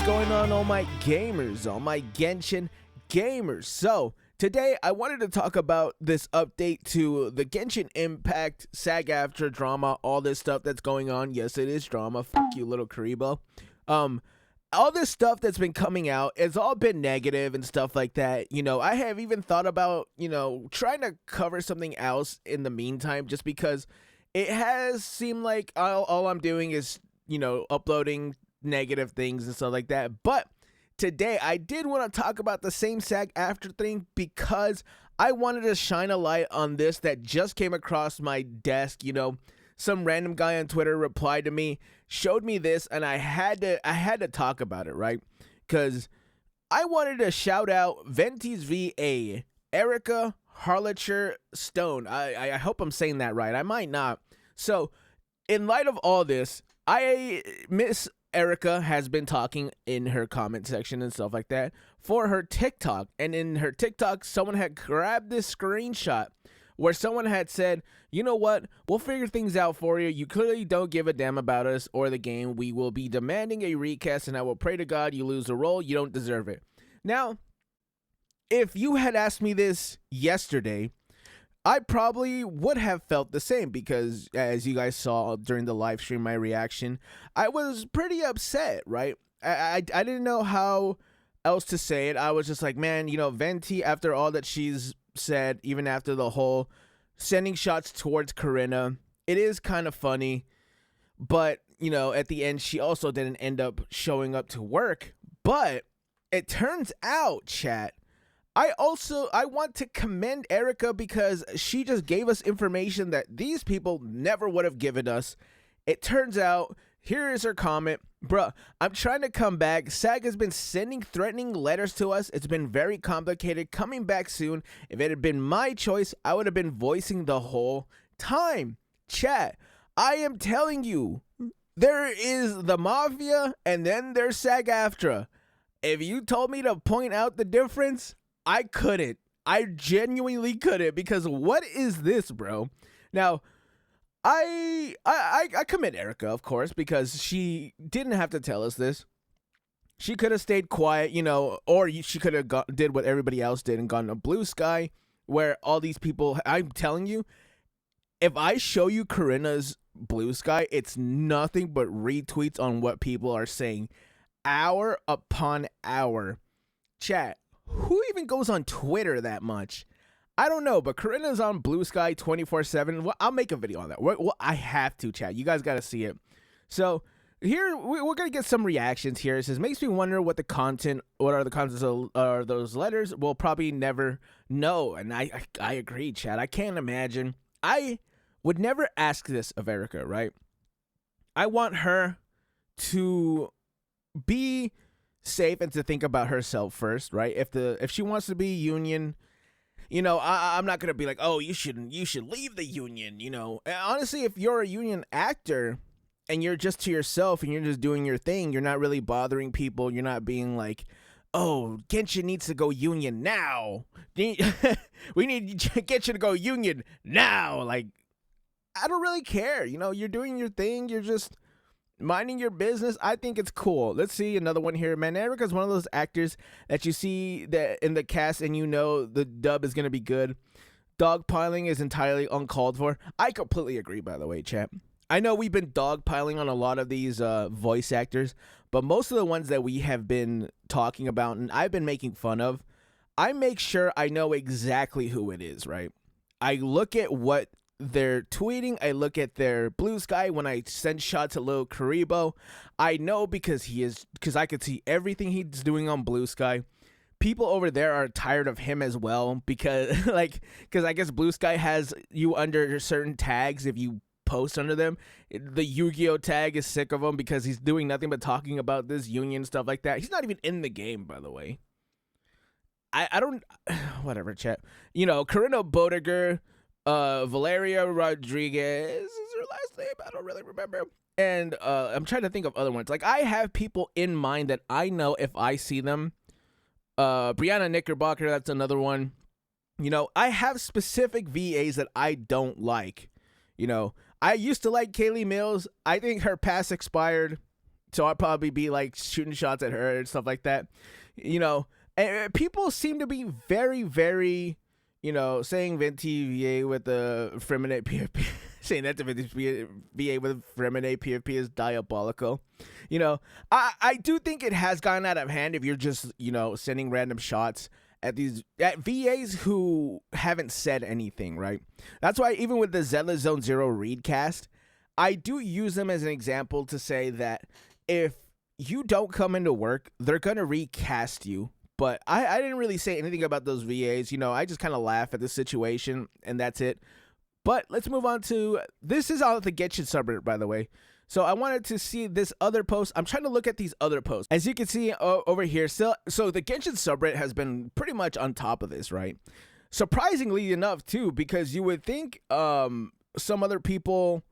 What's going on, all my gamers, all my Genshin gamers? So, today I wanted to talk about this update to the Genshin Impact SAG-AFTRA drama, all this stuff that's going on. Yes, it is drama. Fuck you, little Karibo. All this stuff that's been coming out, it's all been negative and stuff like that. You know, I have even thought about, trying to cover something else in the meantime, just because it has seemed like all I'm doing is, uploading negative things and stuff like that. But today I did want to talk about the same SAG-AFTRA thing because I wanted to shine a light on this that just came across my desk. Some random guy on Twitter replied to me, showed me this, and I had to talk about it, right? Because I wanted to shout out Venti'S VA, Erica Harler Stone. I hope I'm saying that right. I might not. So, in light of all this, Miss Erica has been talking in her comment section and stuff like that for her TikTok. And in her TikTok, someone had grabbed this screenshot where someone had said, you know what, we'll figure things out for you. You clearly don't give a damn about us or the game. We will be demanding a recast, and I will pray to God you lose the role. You don't deserve it. Now, if you had asked me this yesterday, I probably would have felt the same because, as you guys saw during the live stream, my reaction, I was pretty upset, right? I didn't know how else to say it. I was just like, man, Venti, after all that she's said, even after the whole sending shots towards Corinna, it is kind of funny. But, at the end, she also didn't end up showing up to work. But it turns out, chat, I want to commend Erica because she just gave us information that these people never would have given us. It turns out, here is her comment. Bruh, I'm trying to come back. SAG has been sending threatening letters to us. It's been very complicated. Coming back soon. If it had been my choice, I would have been voicing the whole time. Chat, I am telling you, there is the Mafia and then there's SAG-AFTRA. If you told me to point out the difference, I couldn't. I genuinely couldn't, because what is this, bro? Now, I commend Erica, of course, because she didn't have to tell us this. She could have stayed quiet, or she could have did what everybody else did and gone to Blue Sky, where all these people, I'm telling you, if I show you Corinna's Blue Sky, it's nothing but retweets on what people are saying. Hour upon hour. Chat, who even goes on Twitter that much? I don't know, but Corinna's on Blue Sky 24/7. Well, I'll make a video on that. Well, I have to, chat. You guys got to see it. So here, we're going to get some reactions here. It says, makes me wonder what are the contents of those letters. We'll probably never know. And I agree, chat. I can't imagine. I would never ask this of Erica, right? I want her to be safe and to think about herself first, right? If she wants to be union, I'm not gonna be like, oh, you should leave the union. Honestly, if you're a union actor and you're just to yourself and you're just doing your thing, you're not really bothering people. You're not being like, oh, Genshin needs to go union now. We need Genshin to go union now. Like, I don't really care. You're doing your thing. You're just minding your business. I think it's cool. Let's see another one here. Man, Erica's one of those actors that you see that in the cast and the dub is going to be good. Dogpiling is entirely uncalled for. I completely agree, by the way, chat. I know we've been dogpiling on a lot of these voice actors, but most of the ones that we have been talking about and I've been making fun of, I make sure I know exactly who it is, right? I look at what they're tweeting. I look at their Blue Sky. When I send shots at Lil Karibo, I know because I could see everything he's doing on Blue Sky. People over there are tired of him as well because I guess Blue Sky has you under certain tags if you post under them. The Yu-Gi-Oh tag is sick of him because he's doing nothing but talking about this union stuff like that. He's not even in the game, by the way. I don't whatever, chat. Corinna Bodiger, Valeria Rodriguez is her last name. I don't really remember. And I'm trying to think of other ones. Like, I have people in mind that I know if I see them. Brianna Knickerbocker, that's another one. I have specific VAs that I don't like. I used to like Kaylee Mills. I think her pass expired. So I'll probably be like shooting shots at her and stuff like that. You know, and people seem to be very, very, you know, saying Venti VA with the Freminate PFP, saying that to Venti VA with Freminate PFP is diabolical. You know, I do think it has gone out of hand if you're just, you know, sending random shots at VAs who haven't said anything, right? That's why even with the Zella Zone Zero readcast, I do use them as an example to say that if you don't come into work, they're going to recast you. But I didn't really say anything about those VAs. You know, I just kind of laugh at the situation, and that's it. But let's move on to, this is on the Genshin subreddit, by the way. So I wanted to see this other post. I'm trying to look at these other posts. As you can see over here, so the Genshin subreddit has been pretty much on top of this, right? Surprisingly enough, too, because you would think some other people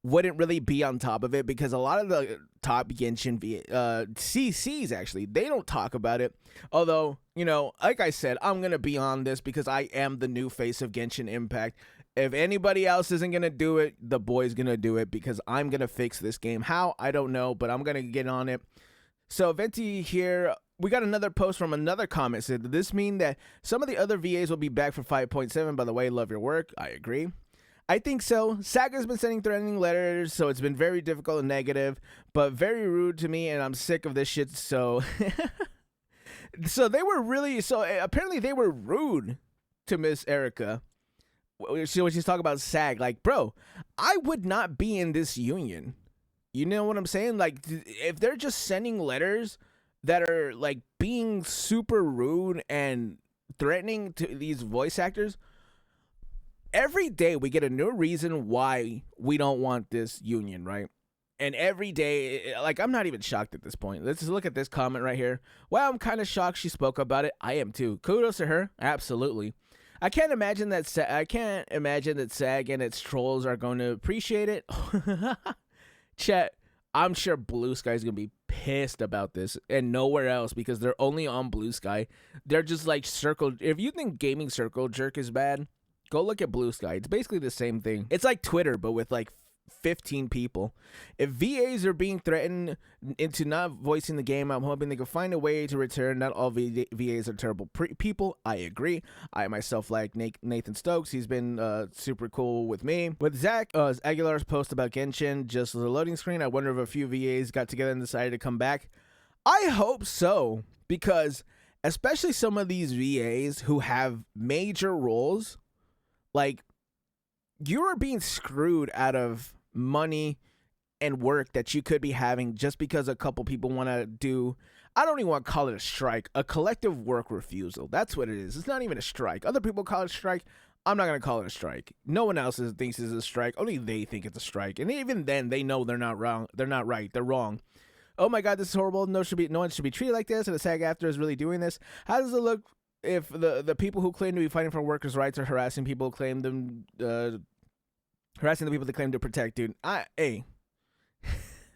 wouldn't really be on top of it, because a lot of the top Genshin CCs, actually, they don't talk about it. Although, you know, like I said, I'm going to be on this because I am the new face of Genshin Impact. If anybody else isn't going to do it, the boy's going to do it, because I'm going to fix this game. How? I don't know, but I'm going to get on it. So Venti here, we got another post from another comment. Said, does this mean that some of the other VAs will be back for 5.7? By the way, love your work. I agree. I think so. Saga's been sending threatening letters, so it's been very difficult and negative, but very rude to me, and I'm sick of this shit. So, so they were really, so apparently they were rude to Miss Erica. When she's talking about SAG, like, bro, I would not be in this union. You know what I'm saying? Like, if they're just sending letters that are like being super rude and threatening to these voice actors, every day we get a new reason why we don't want this union, right? And every day, like, I'm not even shocked at this point. Let's just look at this comment right here. Well, I'm kind of shocked she spoke about it. I am too. Kudos to her. Absolutely. I can't imagine that SAG and its trolls are going to appreciate it. Chat, I'm sure Blue Sky is going to be pissed about this and nowhere else, because they're only on Blue Sky. They're just like circle. If you think gaming circle jerk is bad, go look at Blue Sky. It's basically the same thing. It's like Twitter, but with like 15 people. If VAs are being threatened into not voicing the game, I'm hoping they can find a way to return. Not all VAs are terrible people. I agree. I myself like Nathan Stokes. He's been super cool with me. With Zach Aguilar's post about Genshin, just the loading screen, I wonder if a few VAs got together and decided to come back. I hope so, because especially some of these VAs who have major roles, like, you are being screwed out of money and work that you could be having just because a couple people want to do, I don't even want to call it a strike, a collective work refusal. That's what it is. It's not even a strike. Other people call it a strike. I'm not going to call it a strike. No one else thinks it's a strike. Only they think it's a strike. And even then, they know they're not wrong. They're not right. They're wrong. Oh my God, this is horrible. No one should be treated like this. And the SAG-AFTRA is really doing this. How does it look if the people who claim to be fighting for workers' rights are harassing people who claim them, harassing the people they claim to protect, dude? Hey,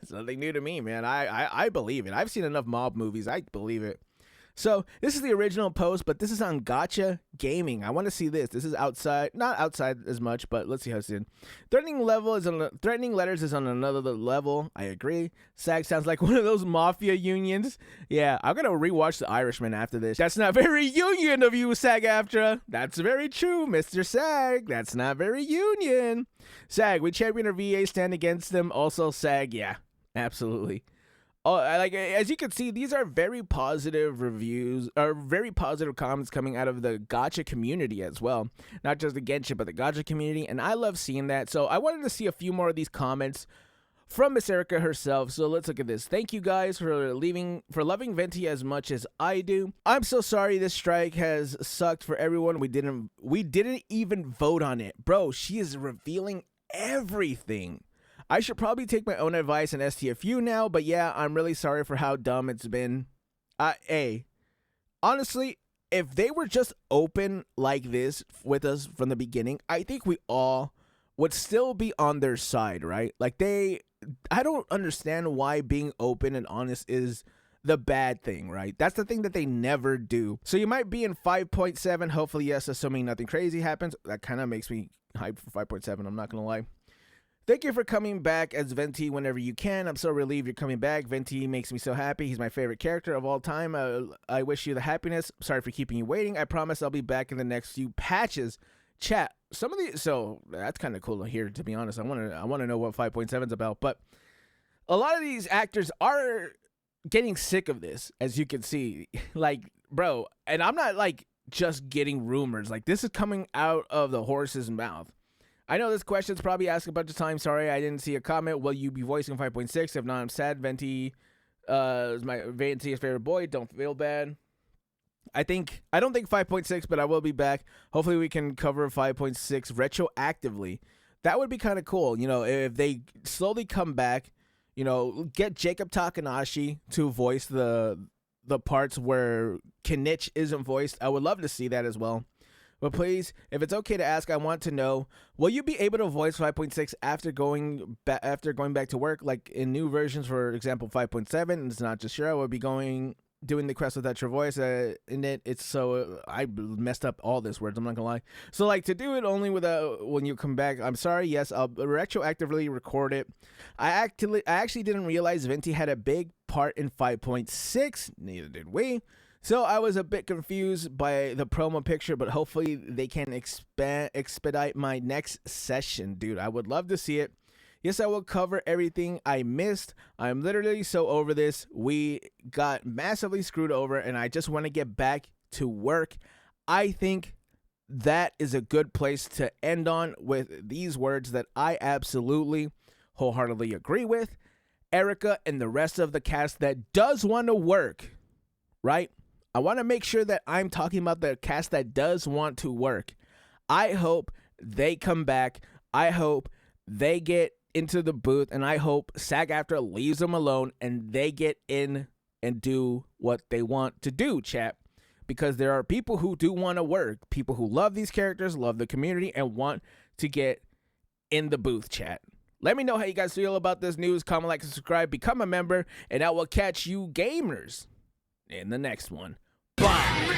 it's nothing new to me, man. I believe it. I've seen enough mob movies. I believe it. So this is the original post, but this is on Gacha Gaming. I want to see this. This is outside, not outside as much, but let's see how it's in. Threatening letters is on another level. I agree. SAG sounds like one of those mafia unions. Yeah, I'm gonna rewatch The Irishman after this. That's not very union of you, SAG-AFTRA. That's very true, Mr. SAG. That's not very union. SAG, we champion our VA, stand against them. Also, SAG, yeah, absolutely. Oh, like, as you can see, these are very positive reviews, or very positive comments coming out of the gacha community as well. Not just the Genshin, but the gacha community, and I love seeing that. So I wanted to see a few more of these comments from Miss Erica herself. So let's look at this. Thank you guys for loving Venti as much as I do. I'm so sorry this strike has sucked for everyone. We didn't even vote on it. Bro, she is revealing everything. I should probably take my own advice and STFU now, but yeah, I'm really sorry for how dumb it's been. Honestly, if they were just open like this with us from the beginning, I think we all would still be on their side, right? Like, I don't understand why being open and honest is the bad thing, right? That's the thing that they never do. So you might be in 5.7, hopefully, yes, assuming nothing crazy happens. That kind of makes me hyped for 5.7, I'm not gonna lie. Thank you for coming back as Venti whenever you can. I'm so relieved you're coming back. Venti makes me so happy. He's my favorite character of all time. I wish you the happiness. Sorry for keeping you waiting. I promise I'll be back in the next few patches. Chat. Some of these, so that's kind of cool to hear, to be honest. I want to know what 5.7 is about, but a lot of these actors are getting sick of this, as you can see. Like, bro, and I'm not like just getting rumors. Like, this is coming out of the horse's mouth. I know this question's probably asked a bunch of times. Sorry, I didn't see a comment. Will you be voicing 5.6? If not, I'm sad. Venti is my Venti's favorite boy. Don't feel bad. I don't think 5.6, but I will be back. Hopefully we can cover 5.6 retroactively. That would be kind of cool. You know, if they slowly come back, you know, get Jacob Takanashi to voice the parts where Kinich isn't voiced. I would love to see that as well. But please, if it's okay to ask, I want to know, will you be able to voice 5.6 after going back to work, like in new versions, for example, 5.7? It's not just sure. I will be doing the quest without your voice in it. It's so I messed up all this words. I'm not gonna lie. So like to do it only without when you come back. I'm sorry. Yes, I'll retroactively record it. I actually didn't realize Venti had a big part in 5.6. Neither did we. So I was a bit confused by the promo picture, but hopefully they can expedite my next session, dude. I would love to see it. Yes, I will cover everything I missed. I'm literally so over this. We got massively screwed over, and I just want to get back to work. I think that is a good place to end on with these words that I absolutely wholeheartedly agree with. Erica and the rest of the cast that does want to work, right? I want to make sure that I'm talking about the cast that does want to work. I hope they come back. I hope they get into the booth, and I hope SAG-AFTRA leaves them alone and they get in and do what they want to do, chat. Because there are people who do want to work, people who love these characters, love the community, and want to get in the booth, chat. Let me know how you guys feel about this news. Comment, like, and subscribe. Become a member, and I will catch you gamers in the next one. Bye.